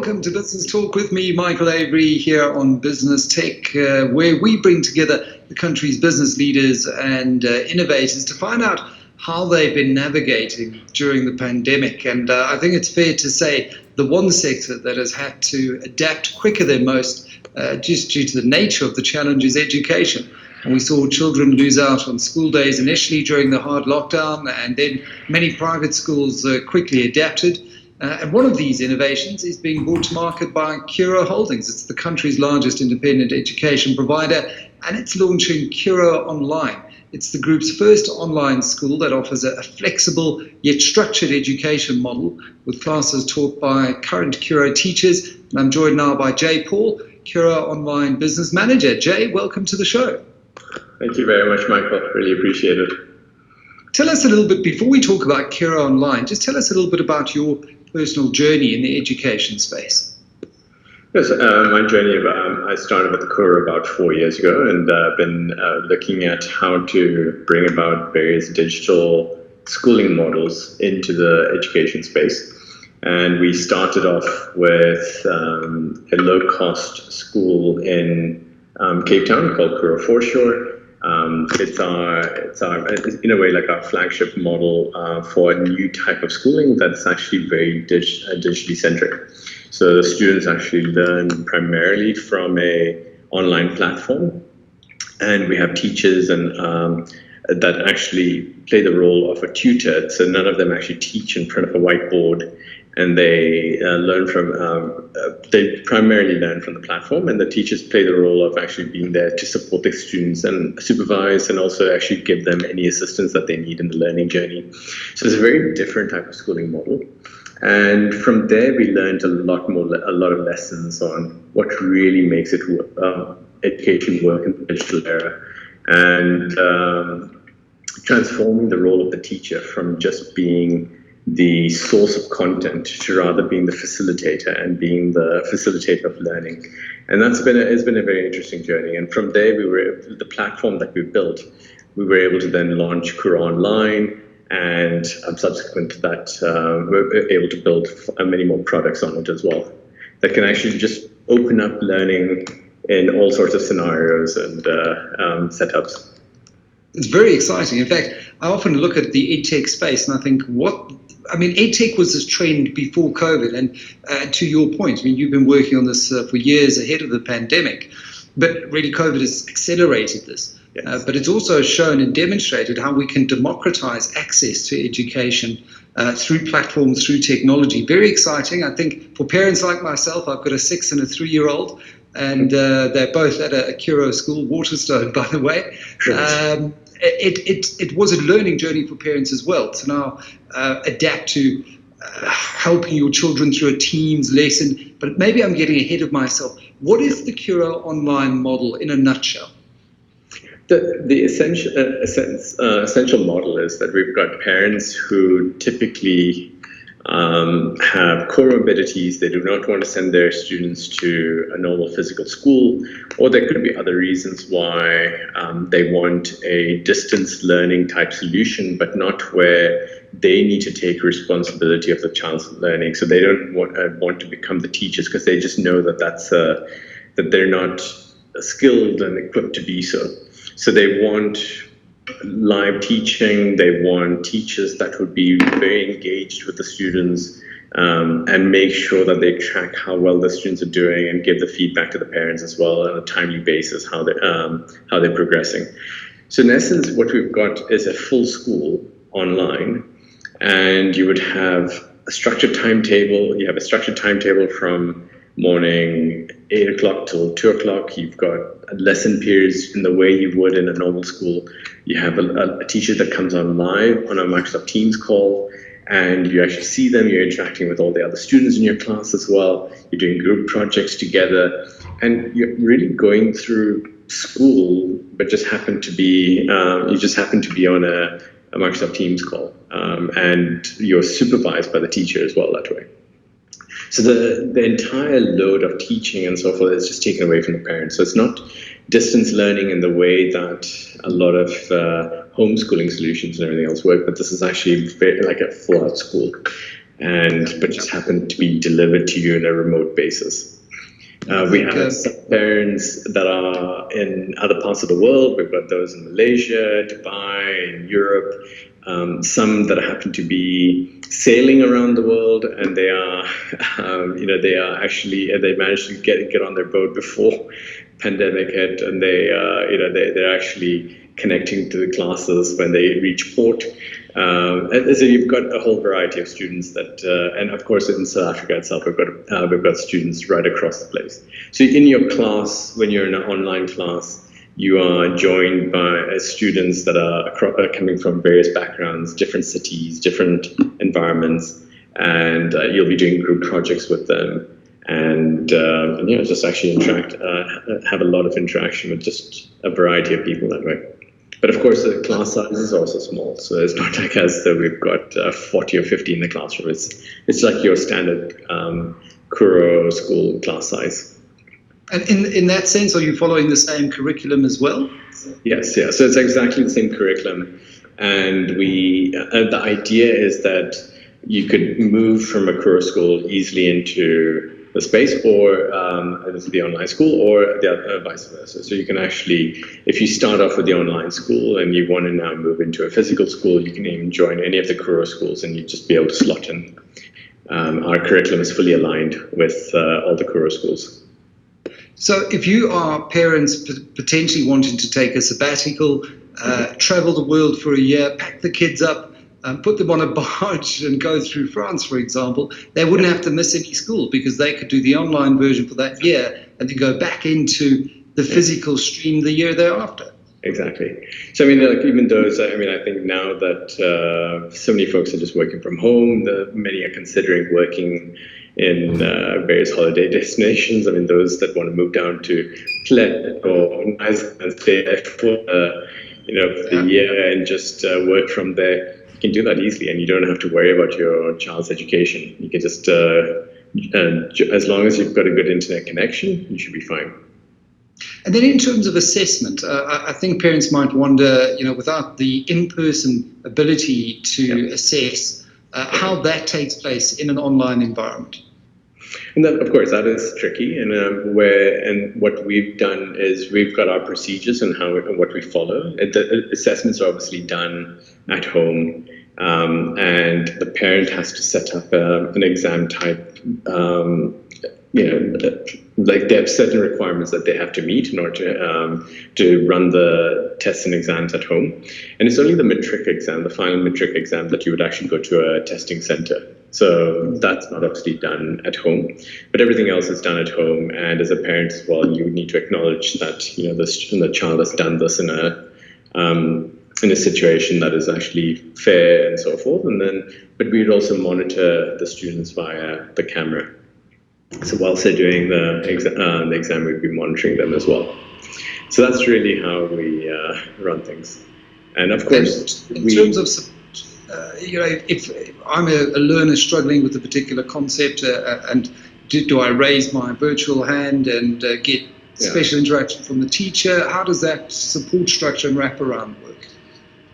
welcome to Business Talk with me, Michael Avery, here on Business Tech, where we bring together the country's business leaders and innovators to find out how they've been navigating during the pandemic. And I think it's fair to say the one sector that has had to adapt quicker than most, just due to the nature of the challenge, is education. And we saw children lose out on school days initially during the hard lockdown, and then many private schools quickly adapted. And one of these innovations is being brought to market by Curro Holdings. It's the country's largest independent education provider, and it's launching Curro Online. It's the group's first online school that offers a flexible yet structured education model with classes taught by current Curro teachers. And I'm joined now by Jay Paul, Curro Online Business Manager. Jay, welcome to the show. Thank you very much, Michael. Really appreciate it. Tell us a little bit, before we talk about Curro Online, just tell us a little bit about your personal journey in the education space. Yes, my journey, I started with the Curro about 4 years ago, and I've been looking at how to bring about various digital schooling models into the education space. And we started off with a low-cost school in Cape Town called Curro Foreshore. It's in a way like our flagship model for a new type of schooling that's actually very digitally centric. So the students actually learn primarily from a online platform, and we have teachers and that actually play the role of a tutor. So none of them actually teach in front of a whiteboard, and they they primarily learn from the platform, and the teachers play the role of actually being there to support the students and supervise, and also actually give them any assistance that they need in the learning journey. So it's a very different type of schooling model. And from there, we learned a lot of lessons on what really makes education work in the digital era, and transforming the role of the teacher from just being the source of content to rather being the facilitator and being the facilitator of learning. And it's been a very interesting journey. And from there, the platform that we built, we were able to then launch Curro Online, and subsequent to that, we're able to build many more products on it as well that can actually just open up learning in all sorts of scenarios and setups. It's very exciting. In fact, I often look at the edtech space and I think, edtech was this trend before COVID. And to your point, you've been working on this for years ahead of the pandemic, but really COVID has accelerated this. Yes. But it's also shown and demonstrated how we can democratize access to education through platforms, through technology. Very exciting. I think for parents like myself, I've got a 6 and a 3-year-old, and they're both at a Curro school, Waterstone, by the way. It was a learning journey for parents as well to now adapt to helping your children through a Teams lesson. But maybe I'm getting ahead of myself. What is the Curro Online model in a nutshell? The essential model is that we've got parents who typically have comorbidities. They do not want to send their students to a normal physical school, or there could be other reasons why they want a distance learning type solution, but not where they need to take responsibility of the child's learning. So they don't want to become the teachers because they just know that that they're not skilled and equipped to be so. So they want live teaching, they want teachers that would be very engaged with the students and make sure that they track how well the students are doing and give the feedback to the parents as well on a timely basis, how they're progressing. So in essence, what we've got is a full school online, and you would have a structured timetable. You have a structured timetable from morning 8 o'clock till 2 o'clock. You've got lesson periods in the way you would in a normal school. You have a teacher that comes on live on a Microsoft Teams call, and you actually see them. You're interacting with all the other students in your class as well. You're doing group projects together, and you're really going through school, but you just happen to be on a Microsoft Teams call, and you're supervised by the teacher as well that way. So the entire load of teaching and so forth is just taken away from the parents. So it's not distance learning in the way that a lot of homeschooling solutions and everything else work, but this is actually very, like a full-out school. but just happen to be delivered to you on a remote basis. We have some parents that are in other parts of the world. We've got those in Malaysia, Dubai, in Europe. Some that happen to be sailing around the world, and they are, they managed to get on their boat before pandemic hit, and they're actually connecting to the classes when they reach port. And so you've got a whole variety of students that, and of course in South Africa itself, we've got students right across the place. So in your class, when you're in an online class, you are joined by students that are coming from various backgrounds, different cities, different environments, and you'll be doing group projects with them, and just actually have a lot of interaction with just a variety of people that way. But of course, the class size is also small, so it's not like as though we've got 40 or 50 in the classroom. It's like your standard Curro school class size. And in that sense, are you following the same curriculum as well? Yes, yeah. So it's exactly the same curriculum, and the idea is that you could move from a Curro school easily into the space, or the online school, or vice versa. So you can actually, if you start off with the online school and you want to now move into a physical school, you can even join any of the Curro schools, and you just be able to slot in. Our curriculum is fully aligned with all the Curro schools. So if you are parents potentially wanting to take a sabbatical, travel the world for a year, pack the kids up, put them on a barge and go through France, for example, they wouldn't have to miss any school because they could do the online version for that year and then go back into the physical stream the year thereafter. Exactly. So, I mean, like, even those, I think now that so many folks are just working from home, many are considering working in various holiday destinations. I mean, those that want to move down to Pled or nice and stay there for the year and just work from there, you can do that easily, and you don't have to worry about your child's education. You can just, as long as you've got a good internet connection, you should be fine. And then in terms of assessment, I think parents might wonder, without the in-person ability to assess, how that takes place in an online environment. And that, of course, that is tricky. And what we've done is we've got our procedures and what we follow. The assessments are obviously done at home, and the parent has to set up an exam type. Like they have certain requirements that they have to meet in order to run the tests and exams at home. And it's only the matric exam, the final matric exam, that you would actually go to a testing center. So that's not obviously done at home, but everything else is done at home. And as a parent as well, you need to acknowledge that the child has done this in a situation that is actually fair and so forth. But we'd also monitor the students via the camera. So whilst they're doing the exam, we'd be monitoring them as well. So that's really how we run things. And of course, in terms of, if I'm a learner struggling with a particular concept, and do I raise my virtual hand and get special interaction from the teacher? How does that support structure and wraparound work?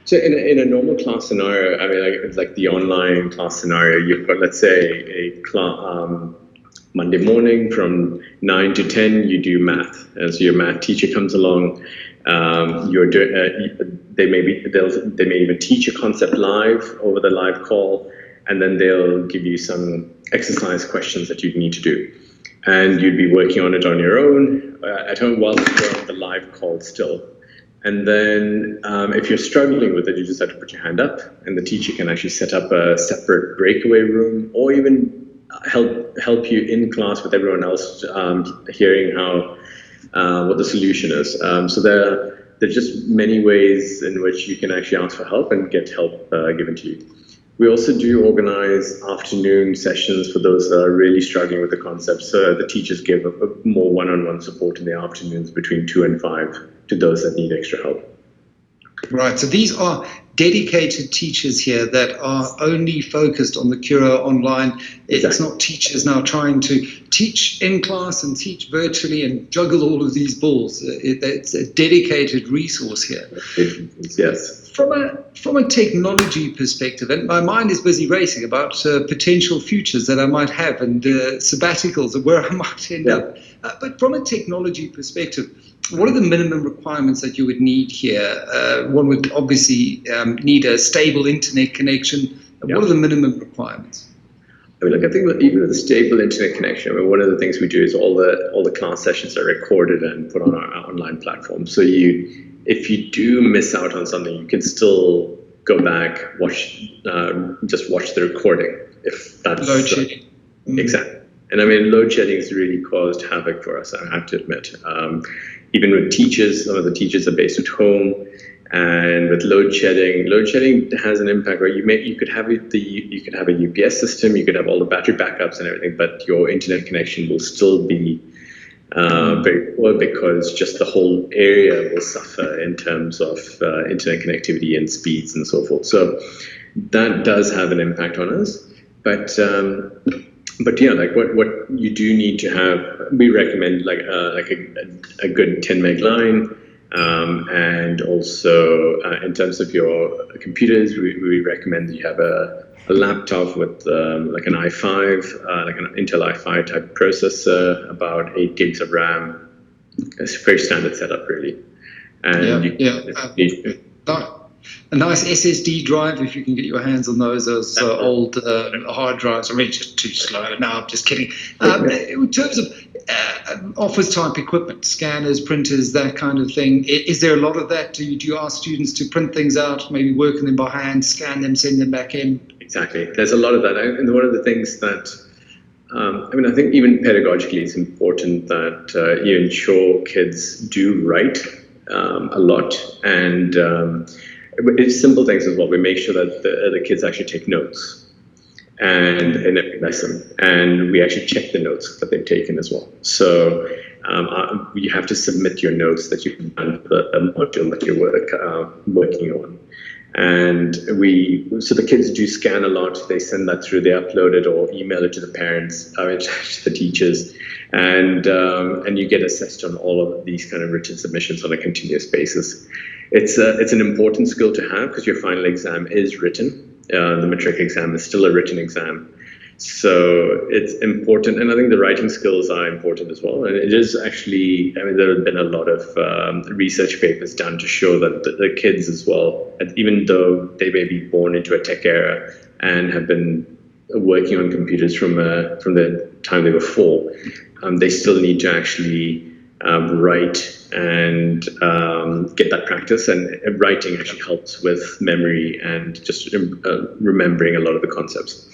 So in a normal class scenario, like the online class scenario, you've got, let's say, a class. Monday morning from 9 to 10, you do math. And so your math teacher comes along. They may even teach a concept live over the live call, and then they'll give you some exercise questions that you need to do. And you'd be working on it on your own at home while you're on the live call still. And then if you're struggling with it, you just have to put your hand up, and the teacher can actually set up a separate breakaway room, or even help you in class with everyone else, hearing what the solution is. So there are just many ways in which you can actually ask for help and get help given to you. We also do organize afternoon sessions for those that are really struggling with the concepts. So the teachers give a more one-on-one support in the afternoons between 2 and 5 to those that need extra help. Right. So these are dedicated teachers here that are only focused on the Curro online. It's not teachers now trying to teach in class and teach virtually and juggle all of these balls. It's a dedicated resource here. Yes. From a technology perspective, and my mind is busy racing about potential futures that I might have and sabbaticals and where I might end up. But from a technology perspective, what are the minimum requirements that you would need here? One would obviously need a stable internet connection. What are the minimum requirements? I mean, I think even with a stable internet connection, one of the things we do is all the class sessions are recorded and put on our online platform. So if you do miss out on something, you can still go back, just watch the recording. If that's load shedding. Exactly. And I mean, load shedding has really caused havoc for us, I have to admit. Even with teachers, some of the teachers are based at home, and with load shedding has an impact where you could have a UPS system, you could have all the battery backups and everything, but your internet connection will still be very poor because just the whole area will suffer in terms of internet connectivity and speeds and so forth. So that does have an impact on us, but yeah, like what you do need to have, we recommend like a good 10 meg line, and also in terms of your computers, we recommend that you have a laptop with like an i5, like an Intel i5 type processor, about 8 gigs of RAM. It's a very standard setup, really. And a nice SSD drive, if you can get your hands on those old hard drives. I mean, just too slow. No, I'm just kidding. In terms of office type equipment, scanners, printers, that kind of thing, is there a lot of that? Do you ask students to print things out, maybe work on them by hand, scan them, send them back in? Exactly. There's a lot of that. And one of the things that, I think even pedagogically, it's important that you ensure kids do write a lot, and it's simple things as well. We make sure that the kids actually take notes and in every lesson, and we actually check the notes that they've taken as well. So you have to submit your notes that you've done for the module that you're working on. And so the kids do scan a lot. They send that through, they upload it or email it to the parents, to the teachers, and you get assessed on all of these kind of written submissions on a continuous basis. It's an important skill to have because your final exam is written. The matric exam is still a written exam. So it's important, and I think the writing skills are important as well. And it is actually, there have been a lot of research papers done to show that the kids as well, even though they may be born into a tech era and have been working on computers from the time they were 4, they still need to actually write and get that practice. And writing actually helps with memory and just remembering a lot of the concepts.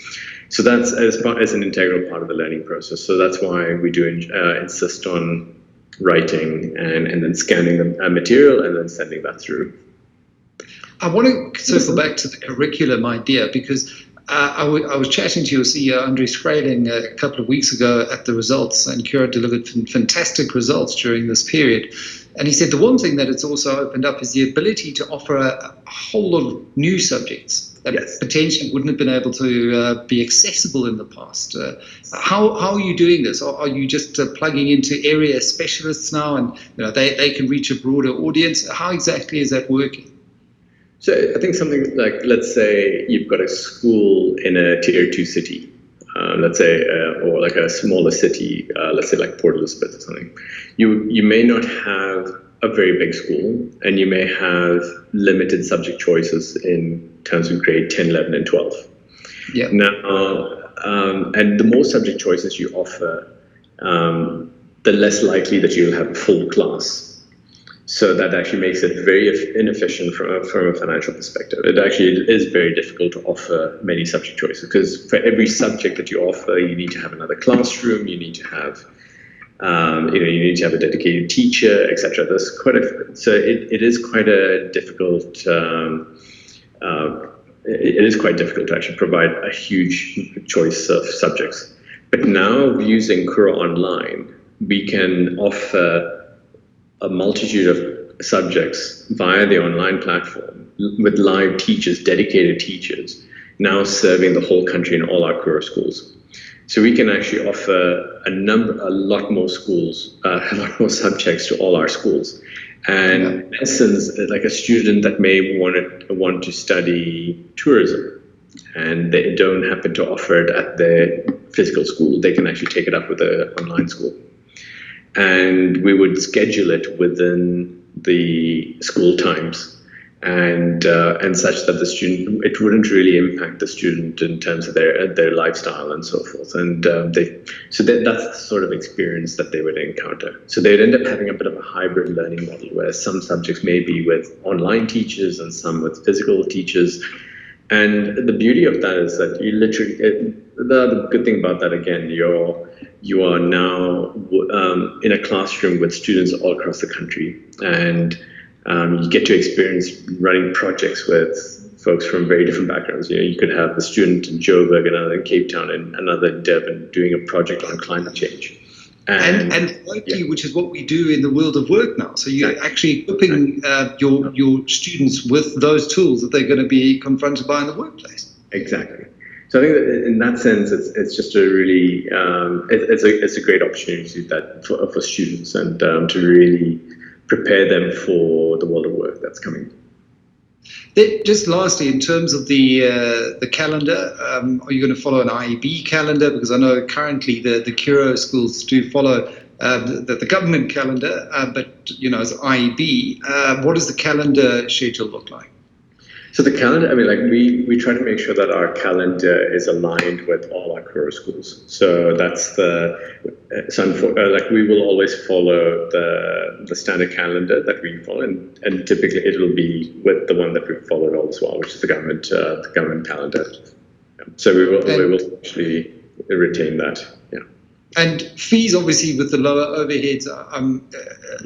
So that's as an integral part of the learning process. So that's why we do insist on writing and then scanning the material and then sending that through. I want to circle back to the curriculum idea because I was chatting to your CEO, Andre Schreling, a couple of weeks ago at the results, and Curro delivered fantastic results during this period. And he said the one thing that it's also opened up is the ability to offer a whole lot of new subjects that potentially wouldn't have been able to be accessible in the past. How are you doing this? Are you just plugging into area specialists now, and they can reach a broader audience? How exactly is that working? So I think something like, let's say you've got a school in a tier 2 city, let's say, or like a smaller city, let's say like Port Elizabeth or something. You may not have a very big school, and you may have limited subject choices in terms of grade 10, 11, and 12. Yeah. Now, and the more subject choices you offer, the less likely that you'll have a full class. So that actually makes it very inefficient from a financial perspective. It actually is very difficult to offer many subject choices because for every subject that you offer, you need to have another classroom, you need to have, you need to have a dedicated teacher, etc. There's it is quite a difficult. It is quite difficult to actually provide a huge choice of subjects. But now, using Curro Online, we can offer a multitude of subjects via the online platform with live teachers, dedicated teachers, now serving the whole country in all our Curro schools. So we can actually offer a lot more schools, a lot more subjects to all our schools. And in essence, like a student that may want to study tourism and they don't happen to offer it at their physical school, they can actually take it up with an online school. And we would schedule it within the school times and such that the student, it wouldn't really impact the student in terms of their lifestyle and so forth. And that's the sort of experience that they would encounter. So they'd end up having a bit of a hybrid learning model where some subjects may be with online teachers and some with physical teachers. And the beauty of that is that you literally, the good thing about that, again, you are now in a classroom with students all across the country, and you get to experience running projects with folks from very different backgrounds. You could have a student in Joburg, another in Cape Town, and another in Durban doing a project on climate change. And locally, which is what we do in the world of work now. So you're actually equipping your students with those tools that they're going to be confronted by in the workplace. Exactly. So I think that in that sense, it's just a really it's a great opportunity for students and to really prepare them for the world of work that's coming. Just lastly, in terms of the calendar, are you going to follow an IEB calendar? Because I know currently the Curro schools do follow the government calendar, but as IEB, what does the calendar schedule look like? So the calendar, we try to make sure that our calendar is aligned with all our Curro schools. So that's we will always follow the standard calendar that we follow, and typically it will be with the one that we've followed all as well, which is the government calendar. So we will actually retain that. Yeah. And fees, obviously, with the lower overheads, I'm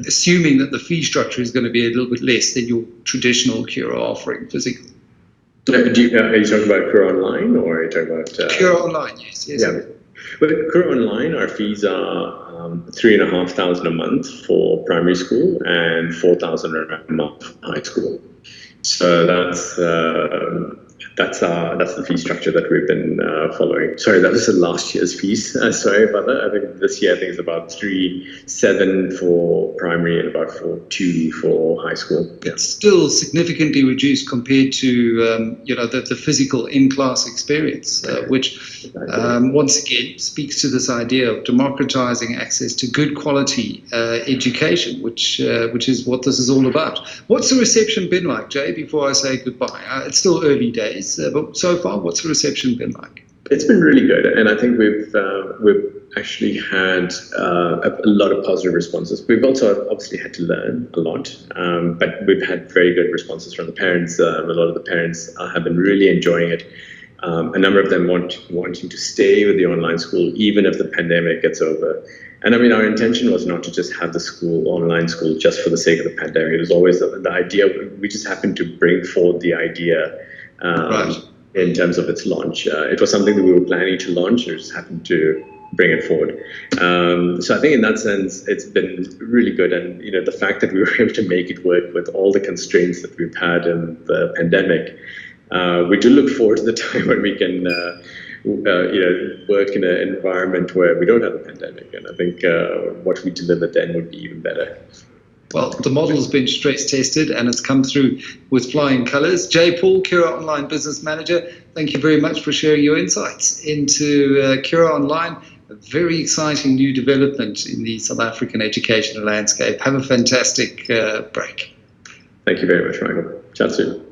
assuming that the fee structure is going to be a little bit less than your traditional Curro offering physically. Are you talking about Curro Online, or are you talking about... Curro Online, yes. Yeah. But Curro Online, our fees are $3,500 a month for primary school and $4,000 a month for high school. So that's the fee structure that we've been following. Sorry, that was the last year's fees. Sorry about that. I think this year it's about $3,700 for primary and about $4,200 for high school. Yeah. It's still significantly reduced compared to the physical in-class experience, which once again speaks to this idea of democratizing access to good quality education, which is what this is all about. What's the reception been like, Jay? Before I say goodbye, it's still early days. But so far, what's the reception been like? It's been really good, and I think we've actually had a lot of positive responses. We've also obviously had to learn a lot, but we've had very good responses from the parents. A lot of the parents have been really enjoying it. A number of them wanting to stay with the online school even if the pandemic gets over. And our intention was not to just have the online school just for the sake of the pandemic. It was always the idea. We just happened to bring forward the idea. Right. In terms of its launch. It was something that we were planning to launch, or just happened to bring it forward. So I think in that sense, it's been really good. And, the fact that we were able to make it work with all the constraints that we've had in the pandemic, we do look forward to the time when we can, work in an environment where we don't have a pandemic. And I think what we delivered then would be even better. Well, the model has been stress tested and it's come through with flying colours. Jay Paul, Curro Online Business Manager, thank you very much for sharing your insights into Curro Online, a very exciting new development in the South African educational landscape. Have a fantastic break. Thank you very much, Michael. Chat soon.